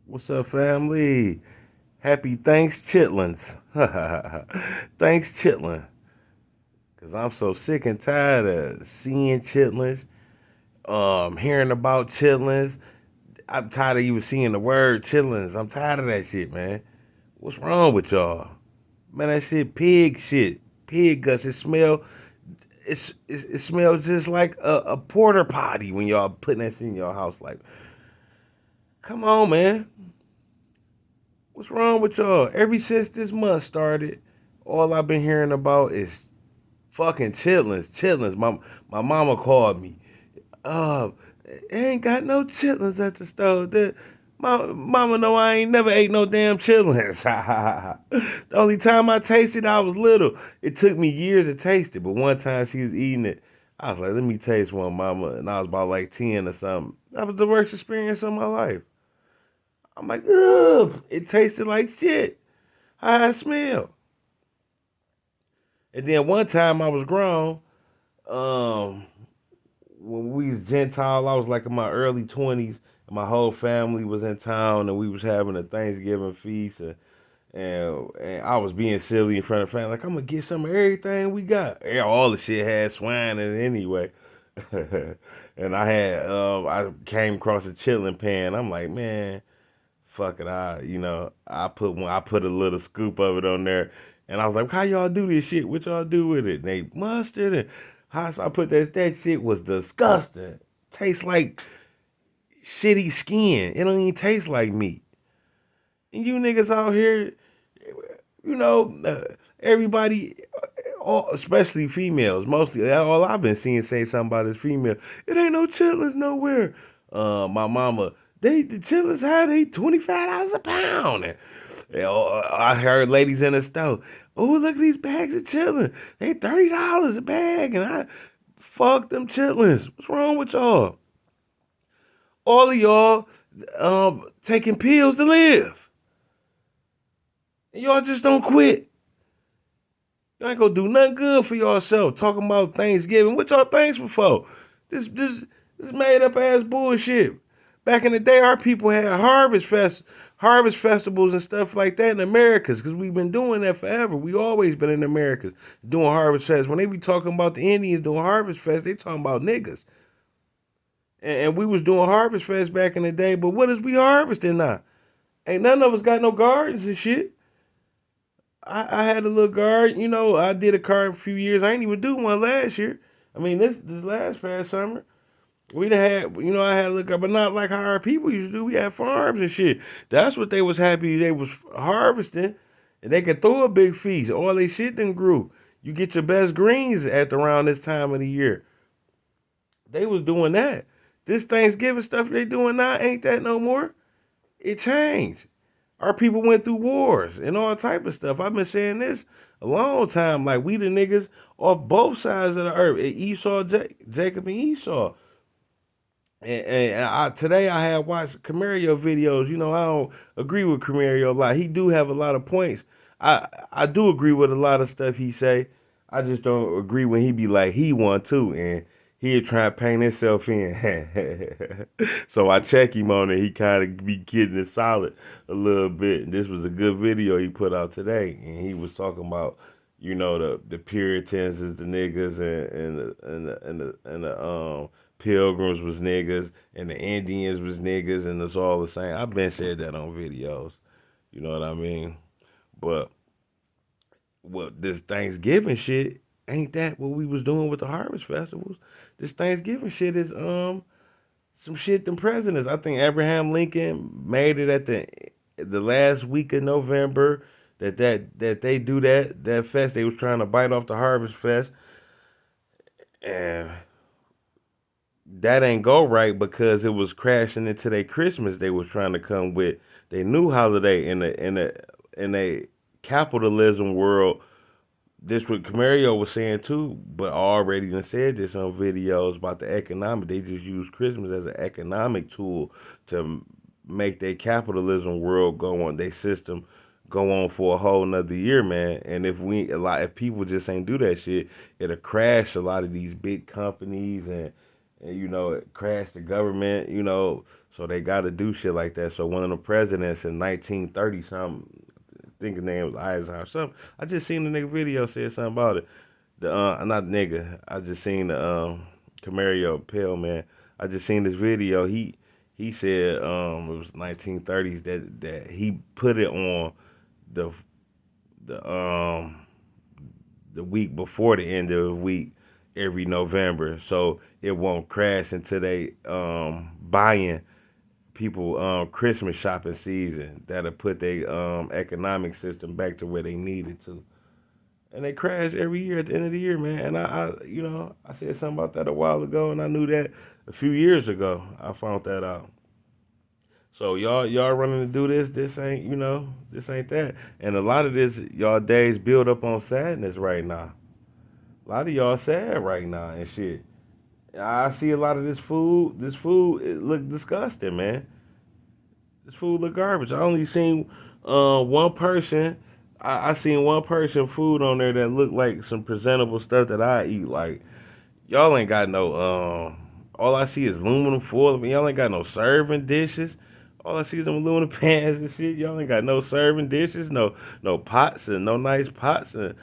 What's up, family? Happy Thankschitlins. Thankschitlin. Because I'm so sick and tired of seeing chitlins, hearing about chitlins. I'm tired of even seeing the word chitlins. I'm tired of that shit, man. What's wrong with y'all? Man, that shit pig shit. Pig guts. It smells just like a porter potty when y'all putting that shit in your house. Like, come on, man. What's wrong with y'all? Ever since this month started, all I've been hearing about is fucking chitlins, chitlins. My mama called me. Uh, ain't got no chitlins at the stove. My mama know I ain't never ate no damn chitlins. The only time I tasted, I was little. It took me years to taste it, but one time she was eating it. I was like, let me taste one, mama. And I was about like 10 or something. That was the worst experience of my life. I'm like, ugh, it tasted like shit. How I smell. And then one time I was grown, um, when we was Gentile, I was like in my early 20s, and my whole family was in town, and we was having a Thanksgiving feast, and I was being silly in front of family, like I'm gonna get some of everything we got. Yeah, all the shit had swine in it anyway. And I came across a chilling pan. I'm like, man, fuck it. I put a little scoop of it on there, and I was like, how y'all do this shit? What y'all do with it? And they mustard and how so I put that shit was disgusting. Tastes like shitty skin. It don't even taste like meat. And you niggas out here, you know, everybody, especially females, mostly all I've been seeing say something about is female. It ain't no chitlins nowhere. My mama, the chitlins had they $25 a pound. I heard ladies in the store. Oh, look at these bags of chitlins. They $30 a bag, and I fuck them chitlins. What's wrong with y'all? All of y'all taking pills to live. And y'all just don't quit. Y'all ain't gonna do nothing good for yourself. Talking about Thanksgiving. What y'all thankful for? This made up ass bullshit. Back in the day, our people had harvest festivals and stuff like that in Americas, because we've been doing that forever. We always been in America doing harvest fest. When they be talking about the Indians doing harvest fest, they talking about niggas. And we was doing harvest fest back in the day, but what is we harvesting now? Ain't none of us got no gardens and shit. I had a little garden, I did a garden for a few years. I ain't even do one last year. I mean, this last past summer. We done had, I had a little garden, but not like how our people used to do. We had farms and shit. That's what they was happy they was harvesting. And they could throw a big feast. All they shit then grew. You get your best greens at around this time of the year. They was doing that. This Thanksgiving stuff they doing now ain't that no more. It changed. Our people went through wars and all type of stuff. I've been saying this a long time. Like we the niggas off both sides of the earth. Esau, Jacob and Esau. Today I had watched Camario videos. I don't agree with Camario a lot. He do have a lot of points. I do agree with a lot of stuff he say. I just don't agree when he be like he want to and he'll try to paint himself in. So I check him on it. He kind of be kidding it solid a little bit. And this was a good video he put out today, and he was talking about the Puritans is the niggas and the Pilgrims was niggas and the Indians was niggas and it's all the same. I've been said that on videos. You know what I mean? But what this Thanksgiving shit ain't that what we was doing with the harvest festivals. This Thanksgiving shit is some shit them presidents. I think Abraham Lincoln made it at the last week of November that they do that fest. They was trying to bite off the harvest fest, and that ain't go right because it was crashing into their Christmas they was trying to come with. They new holiday in a capitalism world. This what Camario was saying too, but I already done said this on videos about the economic. They just use Christmas as an economic tool to make their capitalism world go on, their system go on for a whole nother year, man. And if people just ain't do that shit, it'll crash a lot of these big companies and it crashed the government. So they got to do shit like that. So one of the presidents in 1930 something, I think his name was Eisenhower. Something. I just seen the nigga video said something about it. The not nigga. I just seen the Camario Pale man. I just seen this video. He said it was 1930s that he put it on the the the week before the end of the week every November, so it won't crash until they buying people Christmas shopping season. That'll put their economic system back to where they need it to. And they crash every year at the end of the year, man. And I said something about that a while ago, and I knew that a few years ago. I found that out. So y'all running to do this. This ain't that. And a lot of this y'all days build up on sadness right now. A lot of y'all sad right now and shit. I see a lot of this food. This food it look disgusting, man. This food look garbage. I only seen one person. I seen one person food on there that looked like some presentable stuff that I eat. Like y'all ain't got no. All I see is aluminum foil. I mean, y'all ain't got no serving dishes. All I see is them aluminum pans and shit. Y'all ain't got no serving dishes, no pots and no nice pots and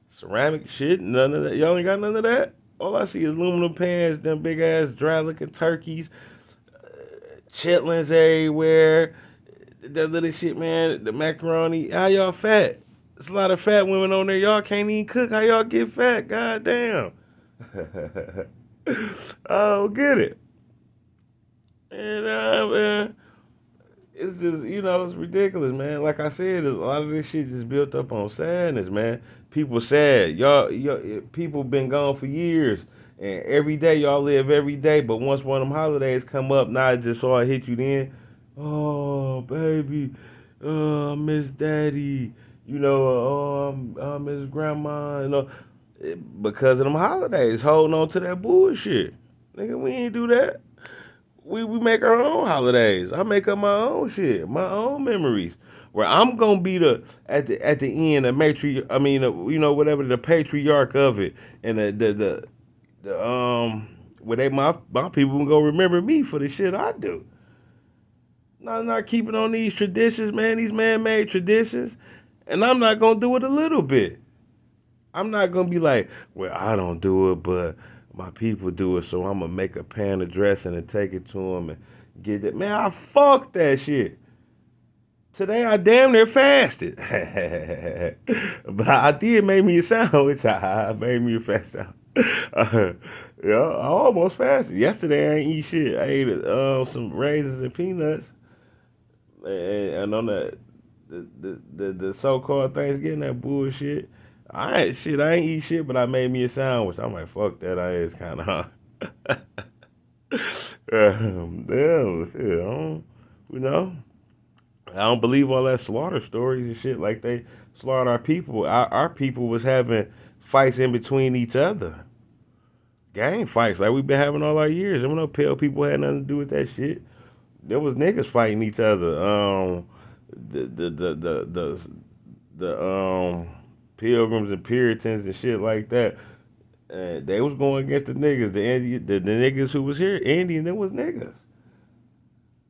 ceramic shit. None of that. Y'all ain't got none of that. All I see is aluminum pans, them big ass dry looking turkeys, chitlins everywhere. That little shit, man. The macaroni. How y'all fat? There's a lot of fat women on there. Y'all can't even cook. How y'all get fat? God damn. I don't get it. And it's just it's ridiculous, man. Like I said, a lot of this shit just built up on sadness, man. People sad, y'all people been gone for years, and every day y'all live every day. But once one of them holidays come up, now it just all hit you. Then, oh baby, I miss daddy. I miss grandma. Because of them holidays, holding on to that bullshit. Nigga, we ain't do that. We make our own holidays. I make up my own shit, my own memories. Where I'm gonna be the at the end, a matri. I mean, whatever the patriarch of it, and the where they my people gonna remember me for the shit I do. Not keeping on these traditions, man. These man-made traditions, and I'm not gonna do it a little bit. I'm not gonna be like, well, I don't do it, but my people do it, so I'm gonna make a pan of dressing and take it to them and get it. Man, I fuck that shit. Today I damn near fasted, but I did make me a sandwich. I made me a fast sandwich. Yeah, I almost fasted. Yesterday I ain't eat shit. I ate some raisins and peanuts, and on the so-called Thanksgiving, that bullshit. I ain't eat shit, but I made me a sandwich. I'm like, fuck that, I is kind of hungry. Damn, shit, you know, I don't believe all that slaughter stories and shit. Like they slaughtered our people. Our people was having fights in between each other, gang fights like we've been having all our years. I don't know, pale people had nothing to do with that shit. There was niggas fighting each other. The pilgrims and Puritans and shit like that. They was going against the niggas, the niggas who was here, Indian, them was niggas.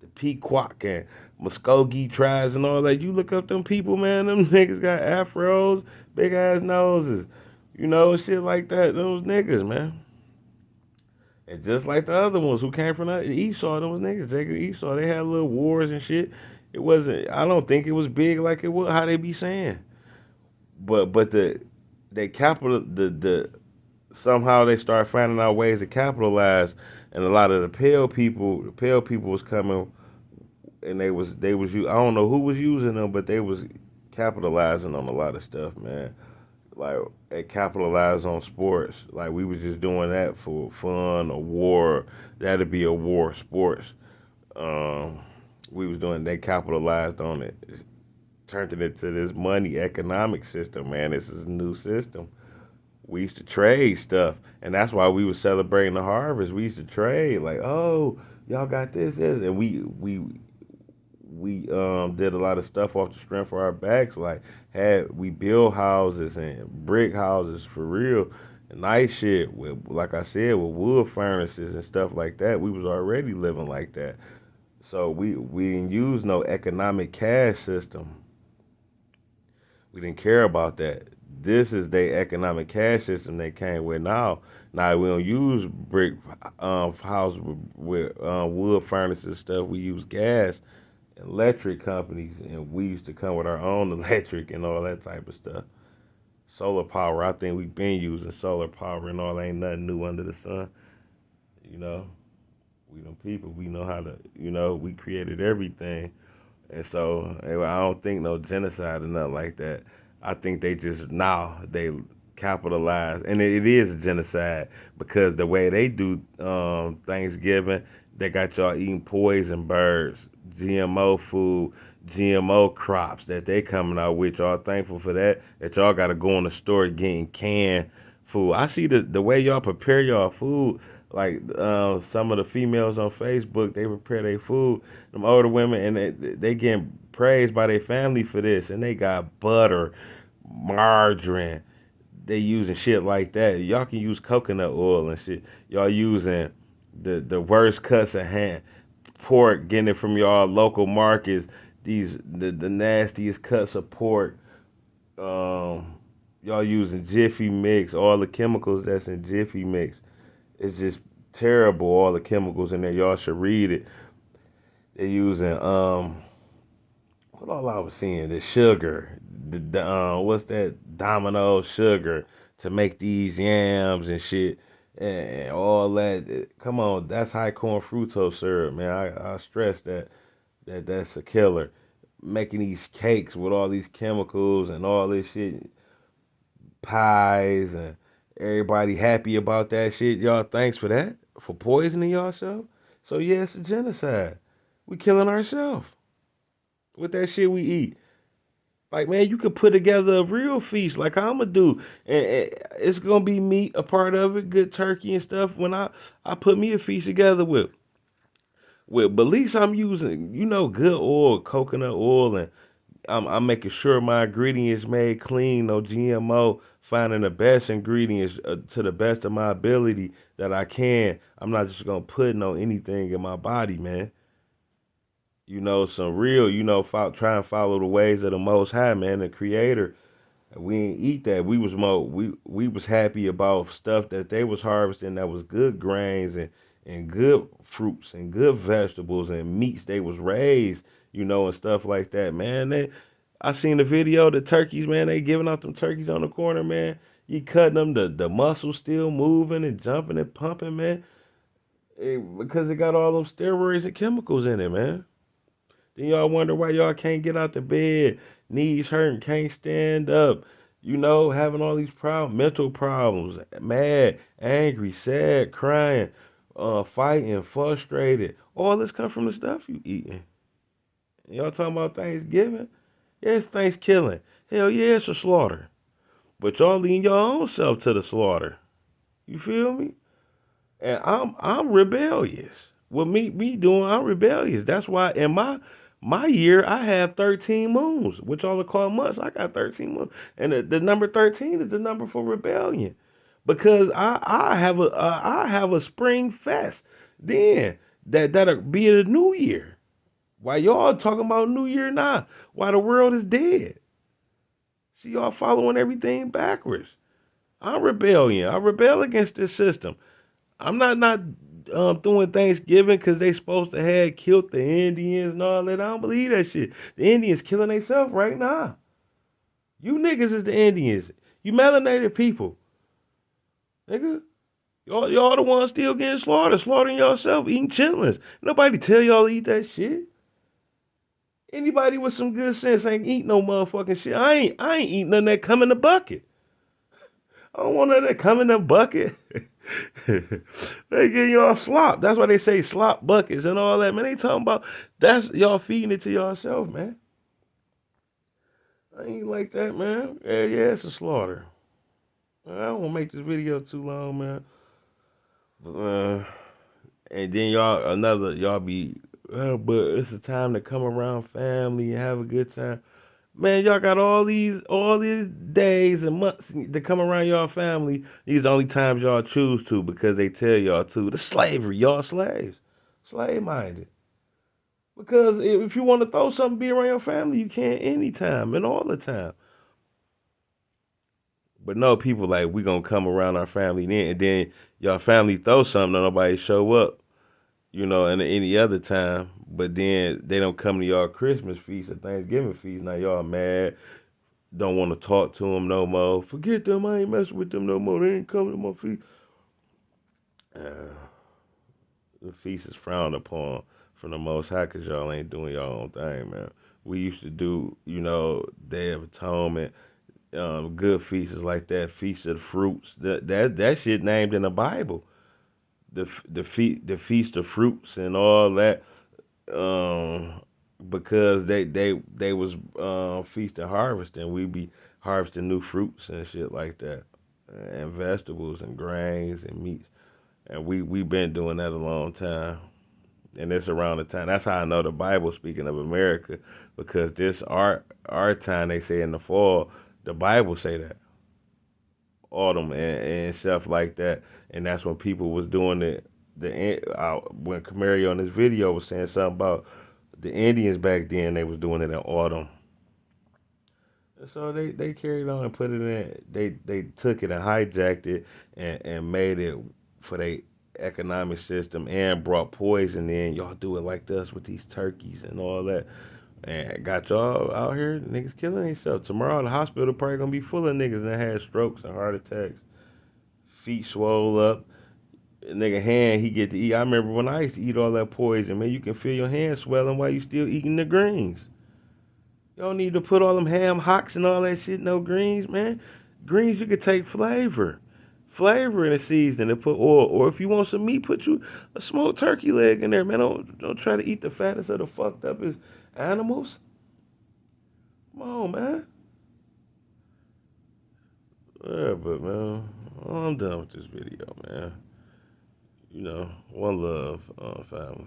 The Pequot and Muskogee tribes and all that. You look up them people, man, them niggas got afros, big ass noses, shit like that. Those niggas, man. And just like the other ones who came from Esau, those niggas, Jacob Esau, they had little wars and shit. It wasn't. I don't think it was big like it was how they be saying. But they capital the somehow they start finding out ways to capitalize, and a lot of the pale people was coming, and I don't know who was using them, but they was capitalizing on a lot of stuff, man. Like they capitalized on sports, like we was just doing that for fun or war. That'd be a war, sports. Um, we was doing. They capitalized on it, turned it into this money economic system, man. This is a new system. We used to trade stuff, and that's why we was celebrating the harvest. We used to trade, like, oh, y'all got this, and we did a lot of stuff off the strength of our backs. Like, had we build houses and brick houses for real, nice shit with, like I said, with wood furnaces and stuff like that. We was already living like that. So we didn't use no economic cash system. We didn't care about that. This is the economic cash system they came with now. Now we don't use brick house with wood furnaces and stuff. We use gas and electric companies, and we used to come with our own electric and all that type of stuff. Solar power, I think we've been using solar power and all. Ain't nothing new under the sun. You know, we them people. We know how to. We created everything. And so I don't think no genocide or nothing like that. I think they just now they capitalize, and it is a genocide because the way they do Thanksgiving, they got y'all eating poison birds, GMO food, GMO crops that they coming out with. Y'all thankful for that? That y'all got to go in the store getting canned food. I see the way y'all prepare y'all food. Like some of the females on Facebook, they prepare their food. Them older women, and they getting praised by their family for this, and they got butter, margarine. They using shit like that. Y'all can use coconut oil and shit. Y'all using the worst cuts of hand pork, getting it from y'all local markets. The nastiest cuts of pork. Um, y'all using Jiffy Mix, all the chemicals that's in Jiffy Mix. It's just terrible. All the chemicals in there. Y'all should read it. They're using what all I was seeing, the sugar, the what's that Domino sugar to make these yams and shit and all that. Come on, that's high corn fructose syrup, man. I stress that's a killer. Making these cakes with all these chemicals and all this shit, pies and everybody happy about that shit. Y'all, thanks for that, for poisoning yourself. So yeah, it's a genocide. We killing ourselves with that shit we eat. Like man, you could put together a real feast like I'ma do, and it's gonna be meat a part of it, good turkey and stuff. When I put me a feast together but at least I'm using good oil, coconut oil, and I'm making sure my ingredients made clean, no GMO. Finding the best ingredients to the best of my ability that I can. I'm not just gonna put no anything in my body, man. Some real, try and follow the ways of the Most High, man, the Creator. We ain't eat that. We was happy about stuff that they was harvesting that was good grains and good fruits and good vegetables and meats they was raised, and stuff like that. Man, I seen the video, the turkeys, man, they giving out them turkeys on the corner, man. You cutting them, the muscles still moving and jumping and pumping, man. Because it got all them steroids and chemicals in it, man. Then y'all wonder why y'all can't get out the bed, knees hurting, can't stand up, having all these problems, mental problems, mad, angry, sad, crying, fighting, frustrated. All this come from the stuff you eating. Y'all talking about Thanksgiving? Yeah, it's Thanksgiving. Hell yeah, it's a slaughter. But y'all leading your own self to the slaughter. You feel me? And I'm rebellious. What me doing, I'm rebellious. That's why in my year I have 13 moons, which all are called months. I got 13 moons, and the number 13 is the number for rebellion, because I have a spring fest then that'll be a new year. Why y'all talking about New Year now? Why the world is dead? See y'all following everything backwards. I'm rebellion. I rebel against this system. I'm not doing Thanksgiving because they supposed to have killed the Indians and all that. I don't believe that shit. The Indians killing themselves right now. You niggas is the Indians. You melanated people, nigga. Y'all the ones still getting slaughtered, slaughtering yourself, eating chitlins. Nobody tell y'all to eat that shit. Anybody with some good sense ain't eat no motherfucking shit. I ain't eating nothing that come in the bucket. I don't want none that come in the bucket. They give y'all slop. That's why they say slop buckets and all that. Man, they talking about that's y'all feeding it to yourself, man. I ain't like that, man. Yeah, it's a slaughter. I don't want to make this video too long, man. And then y'all be, but it's a time to come around family and have a good time. Man, y'all got all these days and months to come around y'all family. These the only times y'all choose to because they tell y'all to. The slavery, y'all slaves, slave minded. Because if you want to throw something, be around your family, you can anytime and all the time. But no, people like we gonna come around our family then, and then y'all family throw something, and nobody show up. And any other time. But then they don't come to y'all Christmas feast or Thanksgiving feast. Now y'all mad, don't want to talk to them no more. Forget them, I ain't messing with them no more. They ain't coming to my feast. Uh, the feast is frowned upon from the Most High because y'all ain't doing your own thing, man. We used to do, Day of Atonement, good feasts like that, Feast of the Fruits. That shit named in the Bible. The Feast of Fruits and all that. um, because they was feast and harvest, and we be harvesting new fruits and shit like that, and vegetables and grains and meats, and we been doing that a long time, and it's around the time. That's how I know the Bible speaking of America, because this our time they say in the fall, the Bible say that autumn and stuff like that, and that's when people was doing it. When Camario on this video was saying something about the Indians back then, they was doing it in autumn. So they carried on and put it in. They took it and hijacked it and made it for their economic system and brought poison in. Y'all do it like this with these turkeys and all that. And got y'all out here, niggas killing themselves. Tomorrow the hospital probably gonna be full of niggas that had strokes and heart attacks. Feet swole up. Nigga hand he get to eat. I remember when I used to eat all that poison, man, you can feel your hand swelling while you still eating the greens. You don't need to put all them ham hocks and all that shit in no greens, man. Greens you could take flavor. Flavor in a season and put oil. Or if you want some meat, put you a smoked turkey leg in there, man. Don't try to eat the fattest of the fucked up as animals. Come on, man. Yeah, but man, I'm done with this video, man. One love, family.